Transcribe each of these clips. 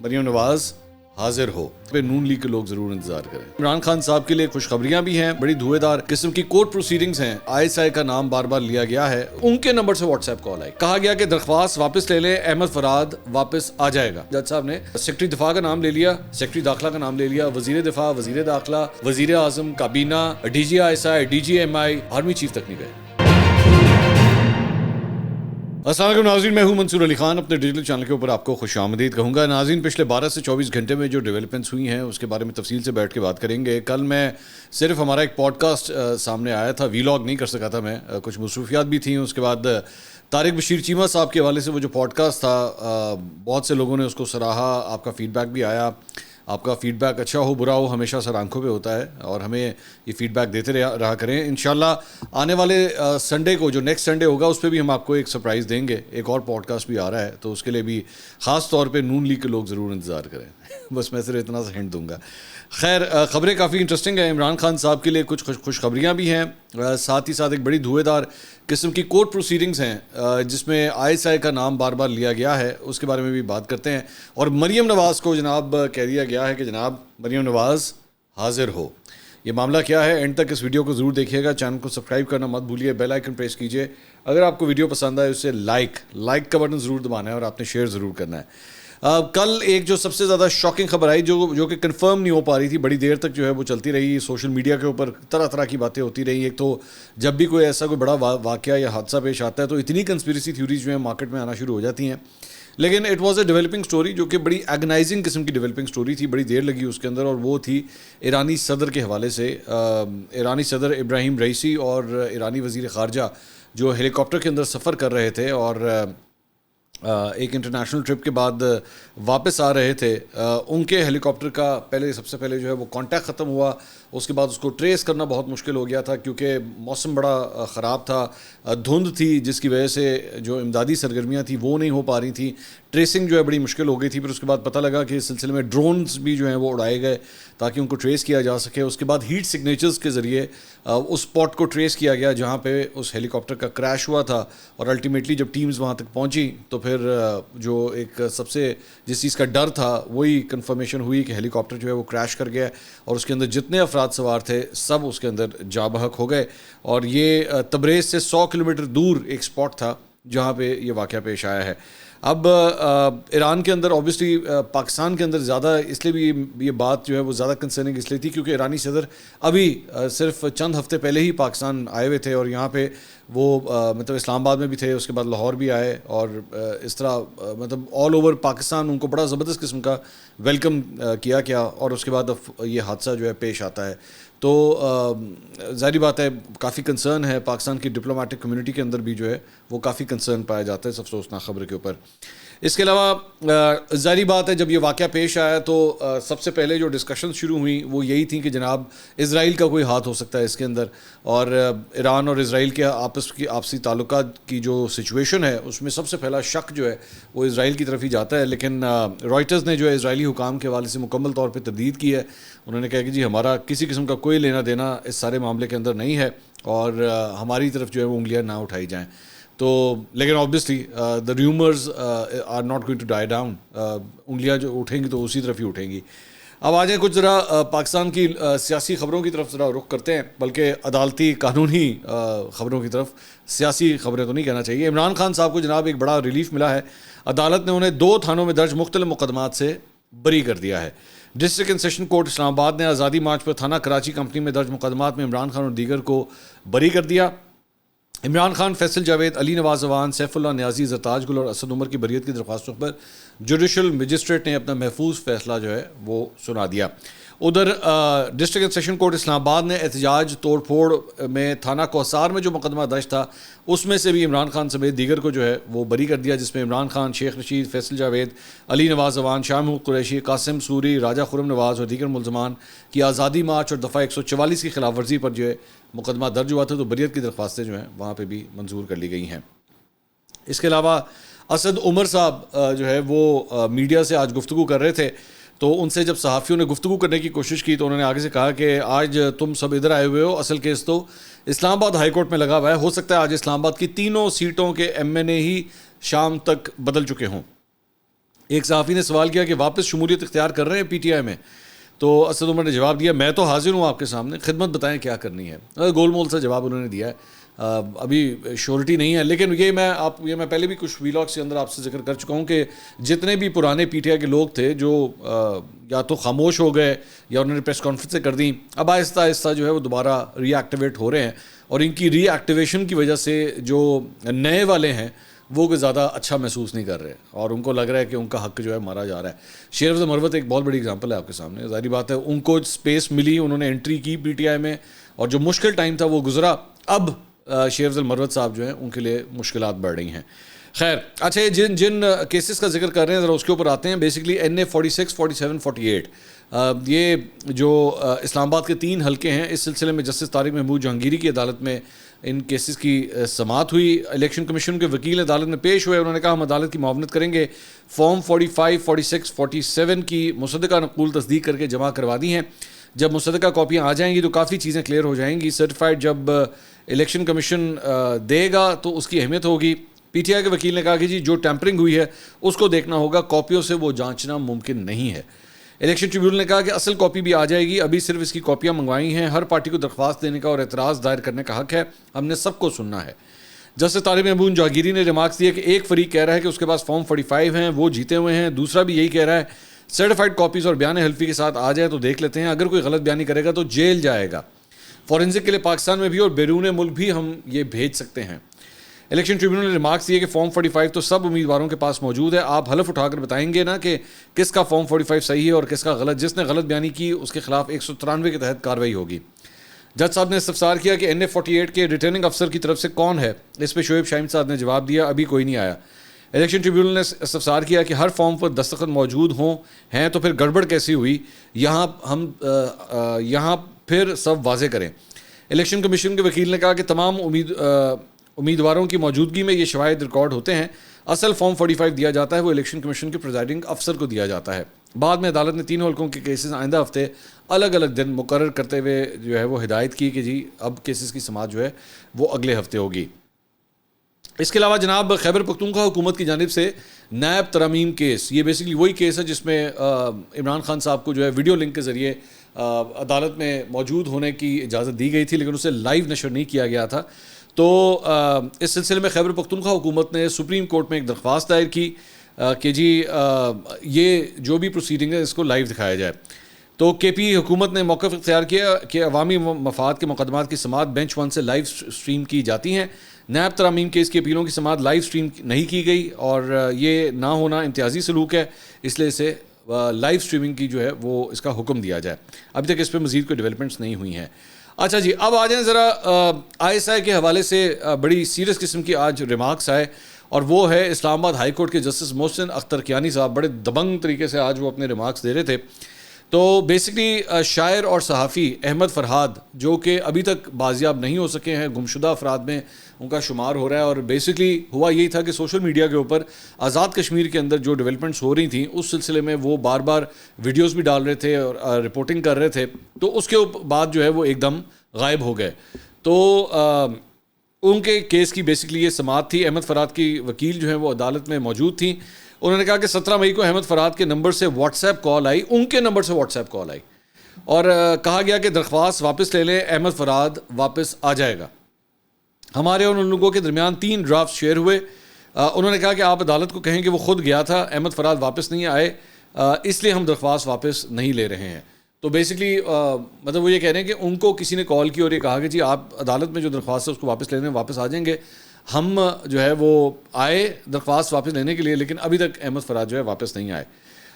مریم نواز حاضر ہو پہ نون لیگ کے لوگ ضرور انتظار کریں۔ عمران خان صاحب کے لیے خوشخبریاں بھی ہیں، بڑی دھوئے دار قسم کی کورٹ پروسیڈنگز ہیں۔ ISI کا نام بار بار لیا گیا ہے، ان کے نمبر سے واٹس ایپ کال آئی، کہا گیا کہ درخواست واپس لے لیں، احمد فراد واپس آ جائے گا۔ جج صاحب نے سیکرٹری دفاع کا نام لے لیا، سیکرٹری داخلہ کا نام لے لیا، وزیر دفاع، وزیر داخلہ، وزیر اعظم، کابینہ، DG ISI، DG MI، army chief تک نہیں گئے۔ السلام علیکم ناظرین، میں ہوں منصور علی خان، اپنے ڈیجیٹل چینل کے اوپر آپ کو خوش آمدید کہوں گا۔ ناظرین، پچھلے 12 سے 24 گھنٹے میں جو ڈیولپمنٹس ہوئی ہیں اس کے بارے میں تفصیل سے بیٹھ کے بات کریں گے۔ کل میں صرف ہمارا ایک پوڈ کاسٹ سامنے آیا تھا، ویلاگ نہیں کر سکا تھا میں، کچھ مصروفیات بھی تھیں۔ اس کے بعد طارق بشیر چیمہ صاحب کے حوالے سے وہ جو پوڈ کاسٹ تھا، بہت سے لوگوں نے اس کو سراہا، آپ کا فیڈ بیک بھی آیا۔ آپ کا فیڈ بیک اچھا ہو برا ہو ہمیشہ سر آنکھوں پہ ہوتا ہے، اور ہمیں یہ فیڈ بیک دیتے رہا کریں۔ انشاءاللہ آنے والے سنڈے کو، جو نیکسٹ سنڈے ہوگا، اس پہ بھی ہم آپ کو ایک سرپرائز دیں گے، ایک اور پوڈ کاسٹ بھی آ رہا ہے، تو اس کے لیے بھی خاص طور پہ نون لیگ کے لوگ ضرور انتظار کریں۔ بس میں صرف اتنا سا ہنٹ دوں گا۔ خیر، خبریں کافی انٹرسٹنگ ہیں۔ عمران خان صاحب کے لیے کچھ خوشخبریاں بھی ہیں، ساتھ ہی ساتھ ایک بڑی دھوئے دار قسم کی کورٹ پروسیڈنگز ہیں جس میں ISI کا نام بار بار لیا گیا ہے، اس کے بارے میں بھی بات کرتے ہیں۔ اور مریم نواز کو جناب کہہ دیا گیا ہے کہ جناب مریم نواز حاضر ہو۔ یہ معاملہ کیا ہے، اینڈ تک اس ویڈیو کو ضرور دیکھیے گا، چینل کو سبسکرائب کرنا مت بھولیے، بیل آئیکن پریس کیجیے، اگر آپ کو ویڈیو پسند آئے اسے لائک کا بٹن ضرور دبانا ہے، اور آپ نے شیئر ضرور کرنا ہے۔ کل ایک جو سب سے زیادہ شاکنگ خبر آئی، جو کہ کنفرم نہیں ہو پا رہی تھی، بڑی دیر تک جو ہے وہ چلتی رہی، سوشل میڈیا کے اوپر طرح طرح کی باتیں ہوتی رہی۔ ایک تو جب بھی کوئی ایسا کوئی بڑا واقعہ یا حادثہ پیش آتا ہے تو اتنی کنسپیریسی تھیوریز جو ہیں مارکیٹ میں آنا شروع ہو جاتی ہیں، لیکن it was a developing story جو کہ بڑی ایگنائزنگ قسم کی ڈیولپنگ سٹوری تھی، بڑی دیر لگی اس کے اندر، اور وہ تھی ایرانی صدر کے حوالے سے۔ ایرانی صدر ابراہیم رئیسی اور ایرانی وزیر خارجہ جو ہیلی کاپٹر کے اندر سفر کر رہے تھے اور ایک انٹرنیشنل ٹرپ کے بعد واپس آ رہے تھے، ان کے ہیلی کاپٹر کا سب سے پہلے جو ہے وہ کانٹیکٹ ختم ہوا۔ اس کے بعد اس کو ٹریس کرنا بہت مشکل ہو گیا تھا، کیونکہ موسم بڑا خراب تھا، دھند تھی، جس کی وجہ سے جو امدادی سرگرمیاں تھیں وہ نہیں ہو پا رہی تھیں، ٹریسنگ جو ہے بڑی مشکل ہو گئی تھی۔ پھر اس کے بعد پتہ لگا کہ اس سلسلے میں ڈرونز بھی جو ہیں وہ اڑائے گئے تاکہ ان کو ٹریس کیا جا سکے۔ اس کے بعد ہیٹ سگنیچرز کے ذریعے اس اسپاٹ کو ٹریس کیا گیا جہاں پہ اس ہیلی کاپٹر کا کریش ہوا تھا، اور الٹیمیٹلی جب ٹیمز وہاں تک پہنچی تو پھر جو ایک سب سے جس چیز کا ڈر تھا وہی کنفرمیشن ہوئی کہ ہیلی کاپٹر جو ہے وہ کریش کر گیا، اور اس کے اندر جتنے افراد سوار تھے سب اس کے اندر جاں بحق ہو گئے۔ اور یہ تبریز سے 100 کلومیٹر دور ایک اسپاٹ تھا جہاں پہ یہ واقعہ پیش آیا ہے۔ اب ایران کے اندر اوبیسلی پاکستان کے اندر زیادہ اس لیے بھی یہ بات جو ہے وہ زیادہ کنسرننگ اس لیے تھی کیونکہ ایرانی صدر ابھی صرف چند ہفتے پہلے ہی پاکستان آئے ہوئے تھے، اور یہاں پہ وہ مطلب اسلام آباد میں بھی تھے، اس کے بعد لاہور بھی آئے، اور اس طرح مطلب آل اوور پاکستان ان کو بڑا زبردست قسم کا ویلکم کیا گیا، اور اس کے بعد یہ حادثہ جو ہے پیش آتا ہے۔ تو ظاہری بات ہے کافی کنسرن ہے، پاکستان کی ڈپلومیٹک کمیونٹی کے اندر بھی جو ہے وہ کافی کنسرن پایا جاتا ہے اس افسوسناک خبر کے اوپر۔ اس کے علاوہ ظاہری بات ہے جب یہ واقعہ پیش آیا تو سب سے پہلے جو ڈسکشن شروع ہوئیں وہ یہی تھیں کہ جناب اسرائیل کا کوئی ہاتھ ہو سکتا ہے اس کے اندر، اور ایران اور اسرائیل کے آپسی تعلقات کی جو سچویشن ہے اس میں سب سے پہلا شک جو ہے وہ اسرائیل کی طرف ہی جاتا ہے۔ لیکن رائٹرز نے جو ہے اسرائیلی حکام کے حوالے سے مکمل طور پہ تردید کی ہے، انہوں نے کہا کہ جی ہمارا کسی قسم کا کوئی لینا دینا اس سارے معاملے کے اندر نہیں ہے، اور ہماری طرف جو ہے وہ انگلیاں نہ اٹھائی جائیں۔ تو لیکن obviously the rumours are not going to die down, انگلیاں جو اٹھیں گی تو اسی طرف ہی اٹھیں گی۔ اب آ جائیں کچھ ذرا پاکستان کی سیاسی خبروں کی طرف ذرا رخ کرتے ہیں، بلکہ عدالتی قانونی خبروں کی طرف، سیاسی خبریں تو نہیں کہنا چاہیے۔ عمران خان صاحب کو جناب ایک بڑا ریلیف ملا ہے، عدالت نے انہیں 2 تھانوں میں درج مختلف مقدمات سے بری کر دیا ہے۔ ڈسٹرکٹ اینڈ سیشن کورٹ اسلام آباد نے آزادی مارچ پر تھانہ کراچی کمپنی میں درج مقدمات میں عمران خان اور دیگر کو بری کر دیا۔ عمران خان، فیصل جاوید، علی نواز اعوان، سیف اللہ نیازی، زرتاج گل اور اسد عمر کی بریت کی درخواستوں پر جوڈیشل مجسٹریٹ نے اپنا محفوظ فیصلہ جو ہے وہ سنا دیا۔ ادھر ڈسٹرکٹ اینڈ سیشن کورٹ اسلام آباد نے احتجاج توڑ پھوڑ میں تھانہ کوثار میں جو مقدمہ درج تھا اس میں سے بھی عمران خان سمیت دیگر کو جو ہے وہ بری کر دیا، جس میں عمران خان، شیخ رشید، فیصل جاوید، علی نواز اعوان، شاہ محمود قریشی، قاسم سوری، راجہ خرم نواز اور دیگر ملزمان کی آزادی مارچ اور دفعہ 144 کی خلاف ورزی پر جو ہے مقدمہ درج ہوا تھا، تو بریت کی درخواستیں جو ہیں وہاں پہ بھی منظور کر لی گئی ہیں۔ اس کے علاوہ اسد عمر صاحب جو ہے وہ میڈیا سے آج گفتگو کر رہے تھے، تو ان سے جب صحافیوں نے گفتگو کرنے کی کوشش کی تو انہوں نے آگے سے کہا کہ آج تم سب ادھر آئے ہوئے ہو، اصل کیس تو اسلام آباد ہائی کورٹ میں لگا ہوا ہے، ہو سکتا ہے آج اسلام آباد کی 3 سیٹوں کے MNA ہی شام تک بدل چکے ہوں۔ ایک صحافی نے سوال کیا کہ واپس شمولیت اختیار کر رہے ہیں پی ٹی آئی میں؟ تو اسد عمر نے جواب دیا میں تو حاضر ہوں آپ کے سامنے، خدمت بتائیں کیا کرنی ہے۔ گول مول سا جواب انہوں نے دیا ہے، ابھی شیورٹی نہیں ہے، لیکن یہ میں پہلے بھی کچھ ویلاگس کے اندر آپ سے ذکر کر چکا ہوں کہ جتنے بھی پرانے پی ٹی آئی کے لوگ تھے جو یا تو خاموش ہو گئے یا انہوں نے پریس کانفرنسیں کر دیں، اب آہستہ آہستہ جو ہے وہ دوبارہ ری ایکٹیویٹ ہو رہے ہیں، اور ان کی ری ایکٹیویشن کی وجہ سے جو نئے والے ہیں وہ کوئی زیادہ اچھا محسوس نہیں کر رہے، اور ان کو لگ رہا ہے کہ ان کا حق جو ہے مارا جا رہا ہے۔ شیر افضل مروت ایک بہت بڑی اگزامپل ہے آپ کے سامنے، ظاہری بات ہے ان کو اسپیس ملی، انہوں نے انٹری کی پی ٹی آئی میں، اور جو مشکل ٹائم تھا وہ گزرا، اب شیر افضل مروت صاحب جو ہیں ان کے لیے مشکلات بڑھ رہی ہیں۔ خیر، اچھا جن کیسز کا ذکر کر رہے ہیں ذرا اس کے اوپر آتے ہیں۔ بیسکلی NA 46, 47, 48 یہ جو اسلام آباد کے 3 حلقے ہیں، اس سلسلے میں جسٹس طارق محمود جہانگیری کی عدالت میں ان کیسز کی سماعت ہوئی۔ الیکشن کمیشن کے وکیل عدالت میں پیش ہوئے، انہوں نے کہا ہم عدالت کی معاونت کریں گے، فارم 45, 46, 47 کی مصدقہ نقول تصدیق کر کے جمع کروا دی ہیں، جب مصدقہ کاپیاں آ جائیں گی تو کافی چیزیں کلیئر ہو جائیں گی، سرٹیفائڈ جب الیکشن کمیشن دے گا تو اس کی اہمیت ہوگی۔ پی ٹی آئی کے وکیل نے کہا کہ جی جو ٹیمپرنگ ہوئی ہے اس کو دیکھنا ہوگا، کاپیوں سے وہ جانچنا ممکن نہیں ہے۔ الیکشن ٹریبیونل نے کہا کہ اصل کاپی بھی آ جائے گی، ابھی صرف اس کی کاپیاں منگوائی ہیں، ہر پارٹی کو درخواست دینے کا اور اعتراض دائر کرنے کا حق ہے، ہم نے سب کو سننا ہے۔ جسٹس طارق محمود جہانگیری نے ریمارکس دیا کہ ایک فریق کہہ رہا ہے کہ اس کے پاس فارم 45 ہیں، وہ جیتے ہوئے ہیں، دوسرا بھی یہی کہہ رہا ہے، سرٹیفائڈ کاپیز اور بیان حلفی کے ساتھ آ جائے تو دیکھ لیتے ہیں، اگر کوئی غلط بیانی کرے گا تو جیل جائے گا، فورینسک کے لیے پاکستان میں بھی اور بیرون ملک بھی ہم یہ بھیج سکتے ہیں۔ الیکشن ٹریبیونل نے ریمارکس دیے کہ فارم 45 تو سب امیدواروں کے پاس موجود ہے، آپ حلف اٹھا کر بتائیں گے نا کہ کس کا فارم 45 صحیح ہے اور کس کا غلط، جس نے غلط بیانی کی اس کے خلاف 193 کے تحت کارروائی ہوگی۔ جج صاحب نے استفسار کیا کہ NA 48 کے ریٹرننگ افسر کی طرف سے کون ہے، اس پہ شعیب شاہین صاحب نے جواب دیا ابھی کوئی نہیں آیا۔ الیکشن ٹریبیونل نے استفسار کیا کہ ہر فارم پر دستخط موجود ہیں تو پھر گڑبڑ کیسی ہوئی، یہاں پھر سب واضح کریں۔ الیکشن کمیشن کے وکیل نے کہا کہ تمام امیدواروں کی موجودگی میں یہ شواہد ریکارڈ ہوتے ہیں، اصل فارم 45 دیا جاتا ہے وہ الیکشن کمیشن کے پریزائڈنگ افسر کو دیا جاتا ہے۔ بعد میں عدالت نے تینوں حلقوں کے کیسز آئندہ ہفتے الگ الگ دن مقرر کرتے ہوئے جو ہے وہ ہدایت کی کہ جی اب کیسز کی سماعت جو ہے وہ اگلے ہفتے ہوگی۔ اس کے علاوہ جناب خیبر پختونخوا حکومت کی جانب سے نیب ترامیم کیس، یہ بیسکلی وہی کیس ہے جس میں عمران خان صاحب کو جو ہے ویڈیو لنک کے ذریعے عدالت میں موجود ہونے کی اجازت دی گئی تھی، لیکن اسے لائیو نشر نہیں کیا گیا تھا۔ تو اس سلسلے میں خیبر پختونخوا حکومت نے سپریم کورٹ میں ایک درخواست دائر کی کہ جی یہ جو بھی پروسیڈنگ ہے اس کو لائیو دکھایا جائے۔ تو کے پی حکومت نے موقف اختیار کیا کہ عوامی مفاد کے مقدمات کی سماعت بینچ 1 سے لائیو سٹریم کی جاتی ہیں۔ نیب ترامیم کیس کی اپیلوں کی سماعت لائیو سٹریم نہیں کی گئی اور یہ نہ ہونا امتیازی سلوک ہے، اس لیے اسے لائیو سٹریمنگ کی جو ہے وہ اس کا حکم دیا جائے۔ ابھی تک اس پہ مزید کوئی ڈیولپمنٹس نہیں ہوئی ہیں۔ اچھا جی، اب آ جائیں ذرا ISI کے حوالے سے بڑی سیریس قسم کی آج ریمارکس آئے، اور وہ ہے اسلام آباد ہائی کورٹ کے جسٹس محسن اختر کیانی صاحب، بڑے دبنگ طریقے سے آج وہ اپنے ریمارکس دے رہے تھے۔ تو بیسکلی شاعر اور صحافی احمد فرحاد جو کہ ابھی تک بازیاب نہیں ہو سکے ہیں، گمشدہ افراد میں ان کا شمار ہو رہا ہے، اور بیسکلی ہوا یہی تھا کہ سوشل میڈیا کے اوپر آزاد کشمیر کے اندر جو ڈیولپمنٹس ہو رہی تھیں اس سلسلے میں وہ بار بار ویڈیوز بھی ڈال رہے تھے اور رپورٹنگ کر رہے تھے، تو اس کے بعد جو ہے وہ ایک دم غائب ہو گئے۔ تو ان کے کیس کی بیسکلی یہ سماعت تھی۔ احمد فرحاد کی وکیل جو ہیں وہ عدالت میں موجود تھیں، انہوں نے کہا کہ 17 مئی کو احمد فرحاد کے نمبر سے واٹس ایپ کال آئی، ان کے نمبر سے واٹس ایپ کال آئی، اور کہا گیا کہ درخواست واپس لے لیں، احمد فرحاد واپس آ جائے گا۔ ہمارے اور ان لوگوں کے درمیان 3 ڈرافٹ شیئر ہوئے۔ انہوں نے کہا کہ آپ عدالت کو کہیں کہ وہ خود گیا تھا، احمد فرحاد واپس نہیں آئے، اس لیے ہم درخواست واپس نہیں لے رہے ہیں۔ تو بیسکلی مطلب وہ یہ کہہ رہے ہیں کہ ان کو کسی نے کال کی اور یہ کہا کہ جی آپ عدالت میں جو درخواست ہے اس کو واپس لینے واپس آ جائیں گے، ہم جو ہے وہ آئے درخواست واپس لینے کے لیے، لیکن ابھی تک احمد فرحاد جو ہے واپس نہیں آئے۔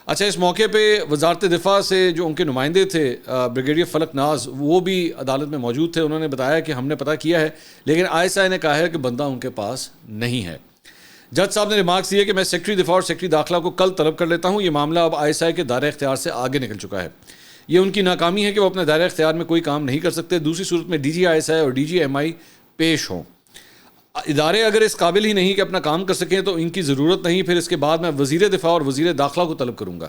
اچھا، اس موقع پہ وزارت دفاع سے جو ان کے نمائندے تھے بریگیڈیئر فلک ناز، وہ بھی عدالت میں موجود تھے، انہوں نے بتایا کہ ہم نے پتہ کیا ہے، لیکن ISI نے کہا ہے کہ بندہ ان کے پاس نہیں ہے۔ جج صاحب نے ریمارکس دیے کہ میں سیکرٹری دفاع اور سیکرٹری داخلہ کو کل طلب کر لیتا ہوں، یہ معاملہ اب ISI کے دائرہ اختیار سے آگے نکل چکا ہے، یہ ان کی ناکامی ہے کہ وہ اپنے دائرہ اختیار میں کوئی کام نہیں کر سکتے، دوسری صورت میں DG ISI اور DG MI پیش ہوں۔ ادارے اگر اس قابل ہی نہیں کہ اپنا کام کر سکیں تو ان کی ضرورت نہیں، پھر اس کے بعد میں وزیر دفاع اور وزیر داخلہ کو طلب کروں گا،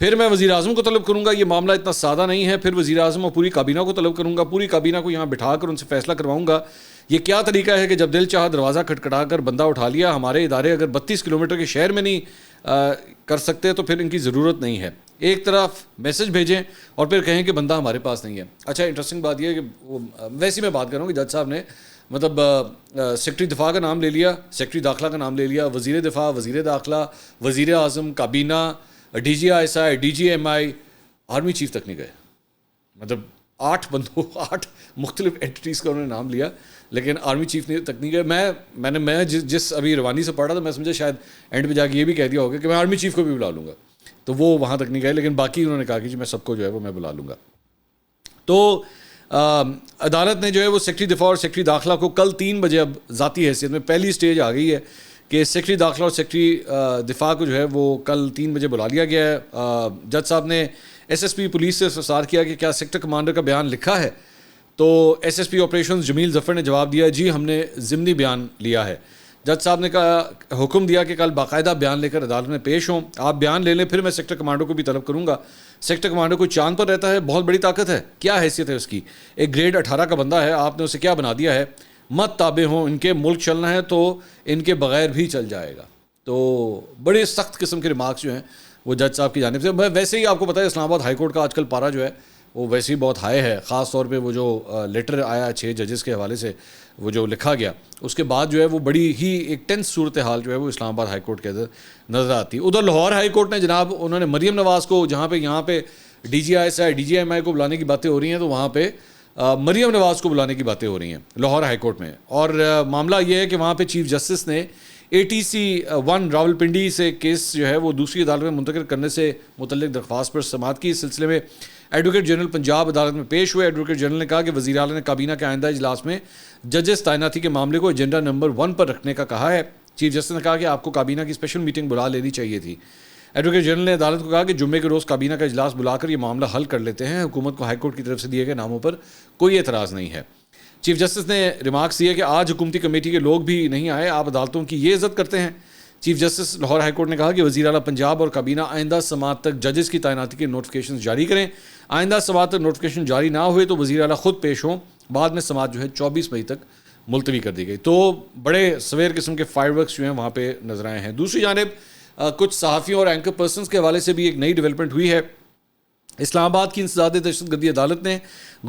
پھر میں وزیر اعظم کو طلب کروں گا، یہ معاملہ اتنا سادہ نہیں ہے، پھر وزیر اعظم اور پوری کابینہ کو طلب کروں گا، پوری کابینہ کو یہاں بٹھا کر ان سے فیصلہ کرواؤں گا۔ یہ کیا طریقہ ہے کہ جب دل چاہا دروازہ کھٹکھٹا کر بندہ اٹھا لیا؟ ہمارے ادارے اگر 32 کلومیٹر کے شہر میں نہیں کر سکتے تو پھر ان کی ضرورت نہیں ہے. ایک طرف میسج بھیجیں اور پھر کہیں کہ بندہ ہمارے پاس نہیں ہے. اچھا انٹرسٹنگ بات یہ ہے کہ ویسے میں بات کر رہا ہوں کہ جج صاحب نے مطلب سیکرٹری دفاع کا نام لے لیا, سیکرٹری داخلہ کا نام لے لیا, وزیر دفاع, وزیر داخلہ, وزیر اعظم, کابینہ, D G I S I, D G M I, army chief تک نہیں گئے. مطلب 8 بندوں 8 مختلف اینٹیز کا انہوں نے نام لیا لیکن آرمی چیف تک نہیں گئے. میں جس ابھی روانی سے پڑھا تھا میں سمجھا شاید اینڈ پہ جا کے یہ بھی کہہ دیا ہوگا کہ میں آرمی چیف کو بھی بلا لوں گا, تو وہ وہاں تک نہیں گئے. لیکن باقی انہوں نے کہا کہ جی میں سب کو جو ہے وہ میں بلا لوں گا. تو عدالت نے جو ہے وہ سیکرٹری دفاع اور سیکرٹری داخلہ کو کل 3 بجے اب ذاتی حیثیت میں پہلی سٹیج آ گئی ہے کہ سیکرٹری داخلہ اور سیکرٹری دفاع کو جو ہے وہ کل 3 بجے بلا لیا گیا ہے. جج صاحب نے ایس ایس پی پولیس سے استفسار کیا کہ کیا سیکٹر کمانڈر کا بیان لکھا ہے, تو ایس ایس پی آپریشنز جمیل ظفر نے جواب دیا جی ہم نے ضمنی بیان لیا ہے. جج صاحب نے حکم دیا کہ کل باقاعدہ بیان لے کر عدالت میں پیش ہوں. آپ بیان لے لیں پھر میں سیکٹر کمانڈر کو بھی طلب کروں گا. سیکٹر کمانڈر کو چاند پر رہتا ہے, بہت بڑی طاقت ہے, کیا حیثیت ہے اس کی, ایک گریڈ 18 کا بندہ ہے, آپ نے اسے کیا بنا دیا ہے, مت تابع ہوں ان کے, ملک چلنا ہے تو ان کے بغیر بھی چل جائے گا. تو بڑے سخت قسم کے ریمارکس جو ہیں وہ جج صاحب کی جانب سے. ویسے ہی آپ کو پتہ ہے اسلام آباد ہائی کورٹ کا آج کل پارا جو ہے وہ ویسے ہی بہت ہائی ہے, خاص طور پہ وہ جو لیٹر آیا 6 ججز کے حوالے سے وہ جو لکھا گیا اس کے بعد جو ہے وہ بڑی ہی ایک ٹینس صورتحال جو ہے وہ اسلام آباد ہائی کورٹ کے اندر نظر آتی ہے. ادھر لاہور ہائی کورٹ نے جناب انہوں نے مریم نواز کو یہاں پہ D G I S I D G M I کو بلانے کی باتیں ہو رہی ہیں, تو وہاں پہ مریم نواز کو بلانے کی باتیں ہو رہی ہیں لاہور ہائی کورٹ میں. اور معاملہ یہ ہے کہ وہاں پہ چیف جسٹس نے ATC-1 راولپنڈی سے کیس جو ہے وہ دوسری عدالت میں منتقل کرنے سے متعلق درخواست پر سماعت کی. اس سلسلے میں ایڈوکیٹ جنرل پنجاب عدالت میں پیش ہوئے. ایڈوکیٹ جنرل نے کہا کہ وزیر اعلیٰ نے کابینہ کے آئندہ اجلاس میں ججز تعیناتی کے معاملے کو ایجنڈا نمبر 1 پر رکھنے کا کہا ہے. چیف جسٹس نے کہا کہ آپ کو کابینہ کی اسپیشل میٹنگ بلا لینی چاہیے تھی. ایڈوکیٹ جنرل نے عدالت کو کہا کہ جمعے کے روز کابینہ کا اجلاس بلا کر یہ معاملہ حل کر لیتے ہیں. حکومت کو ہائی کورٹ کی طرف سے دیے گئے ناموں پر کوئی اعتراض نہیں ہے. چیف جسٹس نے ریمارکس دیے کہ آج حکومتی کمیٹی کے لوگ بھی نہیں آئے, آپ عدالتوں کی یہ عزت کرتے ہیں. Chief justice Lahore high court نے کہا کہ وزیر اعلیٰ پنجاب اور کابینہ آئندہ سماعت تک ججز کی تعیناتی کے نوٹیفکیشن جاری کریں. آئندہ سماعت تک نوٹیفکیشن جاری نہ ہوئے تو وزیر اعلیٰ خود پیش ہوں. بعد میں سماعت جو ہے 24 مئی تک ملتوی کر دی گئی. تو بڑے سویر قسم کے فائر ورکس جو ہیں وہاں پہ نظر آئے ہیں. دوسری جانب کچھ صحافیوں اور اینکر پرسنز کے حوالے سے بھی ایک نئی ڈیولپمنٹ ہوئی ہے. اسلام آباد کی انسداد دہشت گردی عدالت نے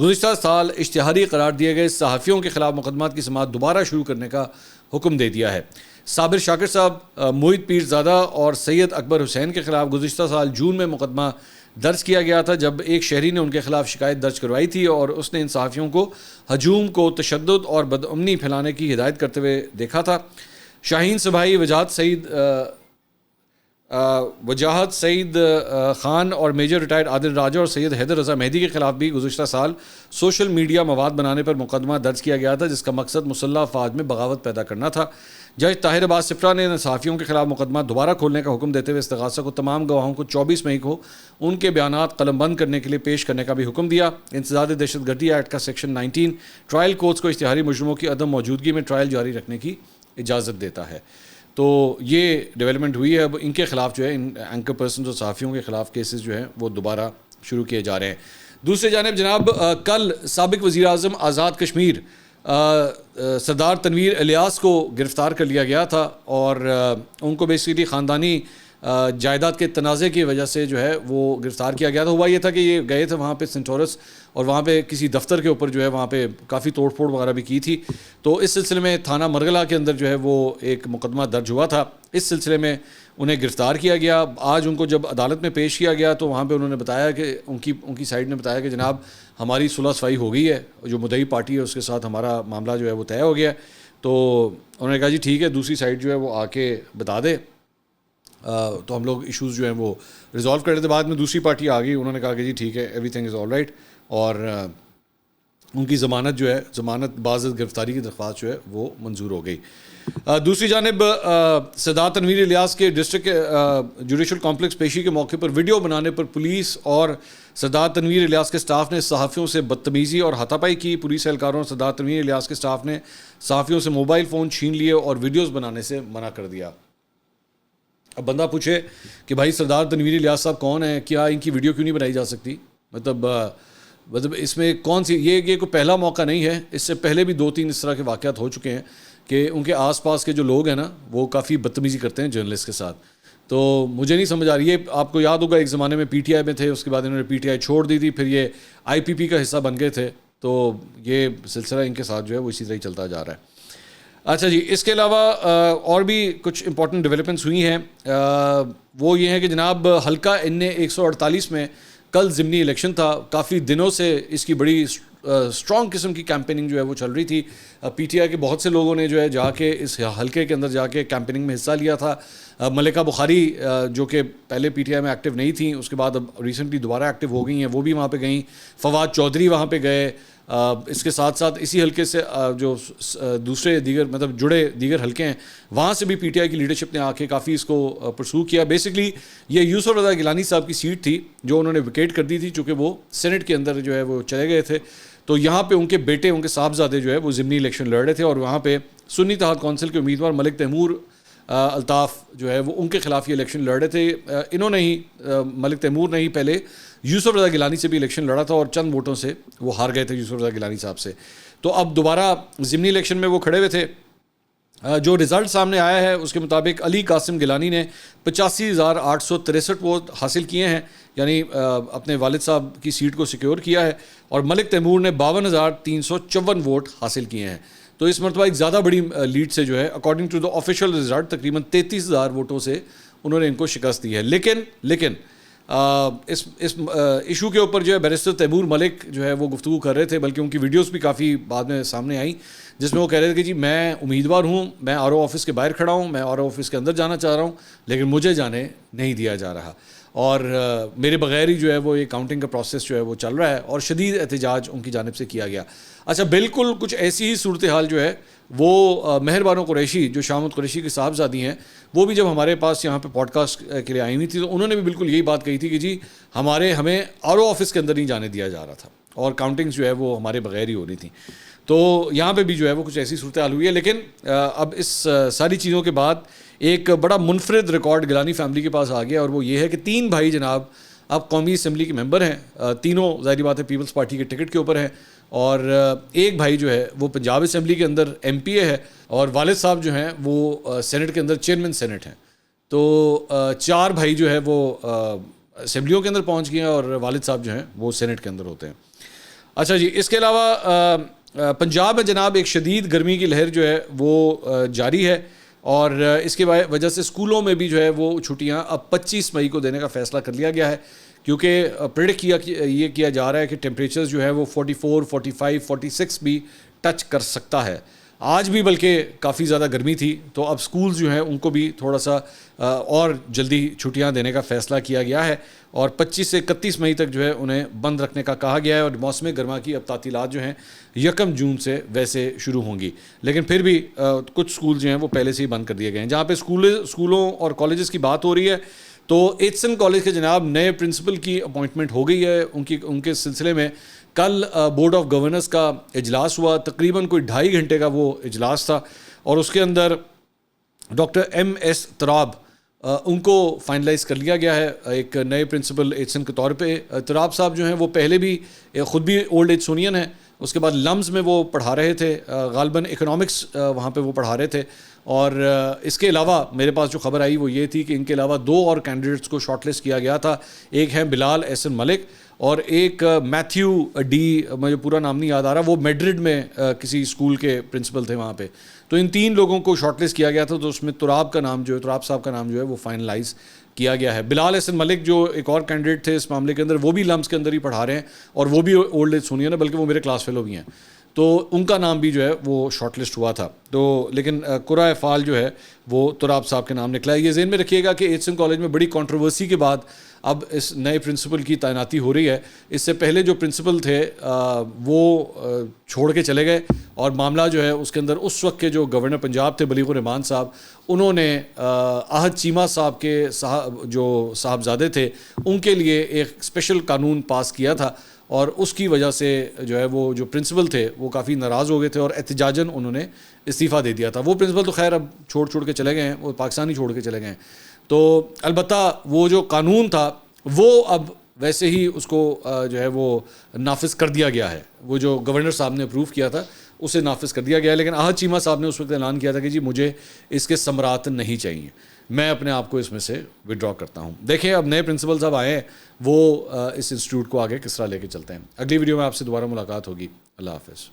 گزشتہ سال اشتہاری قرار دیے گئے صحافیوں کے خلاف مقدمات کی سماعت دوبارہ شروع کرنے کا حکم دے دیا ہے. صابر شاکر صاحب, موہت پیر زادہ اور سید اکبر حسین کے خلاف گزشتہ سال جون میں مقدمہ درج کیا گیا تھا جب ایک شہری نے ان کے خلاف شکایت درج کروائی تھی اور اس نے ان صحافیوں کو ہجوم کو تشدد اور بدامنی پھیلانے کی ہدایت کرتے ہوئے دیکھا تھا. شاہین صباحی, وجاہت سعید خان اور میجر ریٹائرڈ عادل راجہ اور سید حیدر رضا مہدی کے خلاف بھی گزشتہ سال سوشل میڈیا مواد بنانے پر مقدمہ درج کیا گیا تھا جس کا مقصد مسلح افواج میں بغاوت پیدا کرنا تھا. جج طاہر عباس صفرا نے صحافیوں کے خلاف مقدمہ دوبارہ کھولنے کا حکم دیتے ہوئے استغاثہ کو تمام گواہوں کو 24 مئی کو ان کے بیانات قلم بند کرنے کے لیے پیش کرنے کا بھی حکم دیا. انسداد دہشت گردی ایکٹ کا سیکشن 19 ٹرائل کورٹس کو اشتہاری مجرموں کی عدم موجودگی میں ٹرائل جاری رکھنے کی اجازت دیتا ہے. تو یہ ڈیولپمنٹ ہوئی ہے. اب ان کے خلاف جو ہے ان اینکر پرسنز اور صحافیوں کے خلاف کیسز جو ہیں وہ دوبارہ شروع کیے جا رہے ہیں. دوسری جانب جناب کل سابق وزیر اعظم آزاد کشمیر سردار تنویر الیاس کو گرفتار کر لیا گیا تھا اور ان کو بیسیکلی خاندانی جائیداد کے تنازع کی وجہ سے جو ہے وہ گرفتار کیا گیا تھا. ہوا یہ تھا کہ یہ گئے تھے وہاں پہ سنٹورس اور وہاں پہ کسی دفتر کے اوپر جو ہے وہاں پہ کافی توڑ پھوڑ وغیرہ بھی کی تھی. تو اس سلسلے میں تھانہ مرغلہ کے اندر جو ہے وہ ایک مقدمہ درج ہوا تھا. اس سلسلے میں انہیں گرفتار کیا گیا. آج ان کو جب عدالت میں پیش کیا گیا تو وہاں پہ انہوں نے بتایا کہ ان کی سائڈ نے بتایا کہ جناب ہماری صلح صفائی ہو گئی ہے, جو مدعی پارٹی ہے اس کے ساتھ ہمارا معاملہ جو ہے وہ طے ہو گیا. تو انہوں نے کہا جی ٹھیک ہے, دوسری سائڈ جو ہے وہ آ کے بتا دے تو ہم لوگ ایشوز جو ہیں وہ ریزالو کر لیتے. بعد میں دوسری پارٹی آ گئی, انہوں نے کہا کہ جی ٹھیک ہے, every thing is all right, اور ان کی ضمانت جو ہے ضمانت بعض گرفتاری کی درخواست جو ہے وہ منظور ہو گئی. دوسری جانب سردار تنویر الیاس کے ڈسٹرکٹ جوڈیشل کمپلیکس پیشی کے موقع پر ویڈیو بنانے پر پولیس اور سردار تنویر الیاس کے سٹاف نے صحافیوں سے بدتمیزی اور ہاتھا پائی کی. پولیس اہلکاروں اور سردار تنویر الیاس کے سٹاف نے صحافیوں سے موبائل فون چھین لیے اور ویڈیوز بنانے سے منع کر دیا. اب بندہ پوچھے کہ بھائی سردار تنویر الیاس صاحب کون ہیں, کیا ان کی ویڈیو کیوں نہیں بنائی جا سکتی؟ مطلب اس میں کون سی یہ کوئی پہلا موقع نہیں ہے. اس سے پہلے بھی 2-3 اس طرح کے واقعات ہو چکے ہیں کہ ان کے آس پاس کے جو لوگ ہیں نا وہ کافی بدتمیزی کرتے ہیں جرنلسٹ کے ساتھ. تو مجھے نہیں سمجھ آ رہی ہے. آپ کو یاد ہوگا ایک زمانے میں پی ٹی آئی میں تھے, اس کے بعد انہوں نے پی ٹی آئی چھوڑ دی تھی, پھر یہ آئی پی پی کا حصہ بن گئے تھے. تو یہ سلسلہ ان کے ساتھ جو ہے وہ اسی طرح ہی چلتا جا رہا ہے. اچھا جی, اس کے علاوہ اور بھی کچھ امپورٹنٹ ڈیولپمنٹس ہوئی ہیں. وہ یہ ہے کہ جناب حلقہ NA 148 میں کل ضمنی الیکشن تھا. کافی دنوں سے اس کی بڑی اسٹرانگ قسم کی کیمپیننگ جو ہے وہ چل رہی تھی. پی ٹی آئی کے بہت سے لوگوں نے جو ہے جا کے اس حلقے کے اندر جا کے کیمپیننگ میں حصہ لیا تھا. ملکہ بخاری جو کہ پہلے پی ٹی آئی میں ایکٹیو نہیں تھیں, اس کے بعد اب ریسنٹلی دوبارہ ایکٹیو ہو گئی ہیں, وہ بھی وہاں پہ گئیں. فواد چودھری وہاں پہ گئے. اس کے ساتھ ساتھ اسی حلقے سے جو دوسرے دیگر مطلب جڑے دیگر حلقے ہیں, وہاں سے بھی پی ٹی آئی کی لیڈرشپ نے آ کے کافی اس کو پرسو کیا. بیسکلی یہ یوسف رضا گیلانی صاحب کی سیٹ تھی جو انہوں نے ویکیٹ کر دی تھی, چونکہ وہ سینٹ کے اندر جو ہے وہ چلے گئے تھے. تو یہاں پہ ان کے بیٹے, ان کے صاحبزادے جو ہے وہ ضمنی الیکشن لڑ رہے تھے, اور وہاں پہ سنی اتحاد کونسل کے امیدوار ملک تیمور الطاف جو ہے وہ ان کے خلاف یہ الیکشن لڑ رہے تھے. انہوں نے ہی ملک تیمور نے ہی پہلے یوسف رضا گیلانی سے بھی الیکشن لڑا تھا, اور چند ووٹوں سے وہ ہار گئے تھے یوسف رضا گیلانی صاحب سے. تو اب دوبارہ ضمنی الیکشن میں وہ کھڑے ہوئے تھے. جو رزلٹ سامنے آیا ہے اس کے مطابق علی قاسم گیلانی نے 85,863 ووٹ حاصل کیے ہیں, یعنی اپنے والد صاحب کی سیٹ کو سیکیور کیا ہے, اور ملک تیمور نے 52,354 ووٹ حاصل کیے ہیں. تو اس مرتبہ ایک زیادہ بڑی لیڈ سے جو ہے according to the official result تقریباً 33,000 ووٹوں سے انہوں نے ان کو شکست دی ہے. لیکن اس ایشو کے اوپر جو ہے بیرسٹر تیمور ملک جو ہے وہ گفتگو کر رہے تھے, بلکہ ان کی ویڈیوز بھی کافی بعد میں سامنے آئیں, جس میں وہ کہہ رہے تھے کہ جی میں امیدوار ہوں, میں آر او آفس کے باہر کھڑا ہوں, میں آر او آفس کے اندر جانا چاہ رہا ہوں, لیکن مجھے جانے نہیں دیا جا رہا, اور میرے بغیر ہی جو ہے وہ یہ کاؤنٹنگ کا پروسیس جو ہے وہ چل رہا ہے, اور شدید احتجاج ان کی جانب سے کیا گیا. اچھا, بالکل کچھ ایسی ہی صورتحال جو ہے وہ مہر بانو قریشی جو شاہ محمود قریشی کی صاحبزادی ہیں, وہ بھی جب ہمارے پاس یہاں پہ پوڈ کاسٹ کے لیے آئی ہوئی تھی تو انہوں نے بھی بالکل یہی بات کہی تھی کہ جی ہمیں آر او آفس کے اندر نہیں جانے دیا جا رہا تھا, اور کاؤنٹنگز جو ہے وہ ہمارے بغیر ہی ہو رہی تھیں. تو یہاں پہ بھی جو ہے وہ کچھ ایسی صورتحال ہوئی ہے. لیکن اب اس ساری چیزوں کے بعد ایک بڑا منفرد ریکارڈ گیلانی فیملی کے پاس آ گیا, اور وہ یہ ہے کہ 3 بھائی جناب اب قومی اسمبلی کے ممبر ہیں. تینوں ظاہری بات ہے پیپلز پارٹی کے ٹکٹ کے اوپر ہیں, اور ایک بھائی جو ہے وہ پنجاب اسمبلی کے اندر ایم پی اے ہے, اور والد صاحب جو ہیں وہ سینٹ کے اندر چیئرمین سینٹ ہیں. تو 4 بھائی جو ہے وہ اسمبلیوں کے اندر پہنچ گئے ہیں, اور والد صاحب جو ہیں وہ سینٹ کے اندر ہوتے ہیں. اچھا جی, اس کے علاوہ پنجاب میں جناب ایک شدید گرمی کی لہر جو ہے وہ جاری ہے, اور اس کی وجہ سے اسکولوں میں بھی جو ہے وہ چھٹیاں اب 25 مئی کو دینے کا فیصلہ کر لیا گیا ہے, کیونکہ پریڈکٹ یہ کیا جا رہا ہے کہ ٹیمپریچر جو ہے وہ 44, 45, 46 بھی ٹچ کر سکتا ہے. آج بھی بلکہ کافی زیادہ گرمی تھی, تو اب سکولز جو ہیں ان کو بھی تھوڑا سا اور جلدی چھٹیاں دینے کا فیصلہ کیا گیا ہے, اور 25 سے 31 مئی تک جو ہے انہیں بند رکھنے کا کہا گیا ہے. اور موسم گرما کی اب تعطیلات جو ہیں 1 جون سے ویسے شروع ہوں گی, لیکن پھر بھی کچھ سکول جو ہیں وہ پہلے سے ہی بند کر دیے گئے ہیں. جہاں پہ اسکولوں اور کالجز کی بات ہو رہی ہے, تو ایچسن کالج کے جناب نئے پرنسپل کی اپوائنٹمنٹ ہو گئی ہے. ان کے سلسلے میں کل بورڈ آف گورننس کا اجلاس ہوا, تقریباً کوئی 2.5 گھنٹے کا وہ اجلاس تھا, اور اس کے اندر ڈاکٹر MS تراب ان کو فائنلائز کر لیا گیا ہے ایک نئے پرنسپل ایچسن کے طور پہ. تراب صاحب جو ہیں وہ پہلے بھی خود بھی اولڈ ایچسونین ہیں, اس کے بعد لمز میں وہ پڑھا رہے تھے, غالباً اکنامکس وہاں پہ وہ پڑھا رہے تھے. اور اس کے علاوہ میرے پاس جو خبر آئی وہ یہ تھی کہ ان کے علاوہ 2 اور کینڈیڈیٹس کو شارٹ لسٹ کیا گیا تھا. ایک ہے بلال احسن ملک, اور ایک میتھیو ڈی, مجھے پورا نام نہیں یاد آ رہا, وہ میڈرڈ میں کسی اسکول کے پرنسپل تھے وہاں پہ. تو ان 3 لوگوں کو شارٹ لسٹ کیا گیا تھا, تو اس میں تراب صاحب کا نام جو ہے وہ فائنلائز کیا گیا ہے. بلال احسن ملک جو ایک اور کینڈیڈیٹ تھے اس معاملے کے اندر, وہ بھی لمز کے اندر ہی پڑھا رہے ہیں, اور وہ بھی اولڈ ایج سونیئر ہیں, بلکہ وہ میرے کلاس فیلو بھی ہیں. تو ان کا نام بھی جو ہے وہ شارٹ لسٹ ہوا تھا. تو لیکن قرعہ فعال جو ہے وہ تراب صاحب کے نام نکلا ہے. یہ ذہن میں رکھیے گا کہ ایچسن کالج میں بڑی کنٹروورسی کے بعد اب اس نئے پرنسپل کی تعیناتی ہو رہی ہے. اس سے پہلے جو پرنسپل تھے وہ چھوڑ کے چلے گئے, اور معاملہ جو ہے اس کے اندر اس وقت کے جو گورنر پنجاب تھے بلیغ الرحمان صاحب, انہوں نے احد چیمہ صاحب کے جو صاحبزادے تھے ان کے لیے ایک اسپیشل قانون پاس کیا تھا, اور اس کی وجہ سے جو ہے وہ جو پرنسپل تھے وہ کافی ناراض ہو گئے تھے, اور احتجاجاً انہوں نے استعفیٰ دے دیا تھا. وہ پرنسپل تو خیر اب چھوڑ کے چلے گئے ہیں, وہ پاکستان ہی چھوڑ کے چلے گئے ہیں. تو البتہ وہ جو قانون تھا وہ اب ویسے ہی اس کو جو ہے وہ نافذ کر دیا گیا ہے. وہ جو گورنر صاحب نے اپروو کیا تھا اسے نافذ کر دیا گیا ہے, لیکن احد چیمہ صاحب نے اس وقت اعلان کیا تھا کہ جی مجھے اس کے ثمرات نہیں چاہیے. میں اپنے آپ کو اس میں سے وڈرا کرتا ہوں. دیکھیں اب نئے پرنسپل صاحب آئے ہیں, وہ اس انسٹیٹیوٹ کو آگے کس طرح لے کے چلتے ہیں. اگلی ویڈیو میں آپ سے دوبارہ ملاقات ہوگی. اللہ حافظ.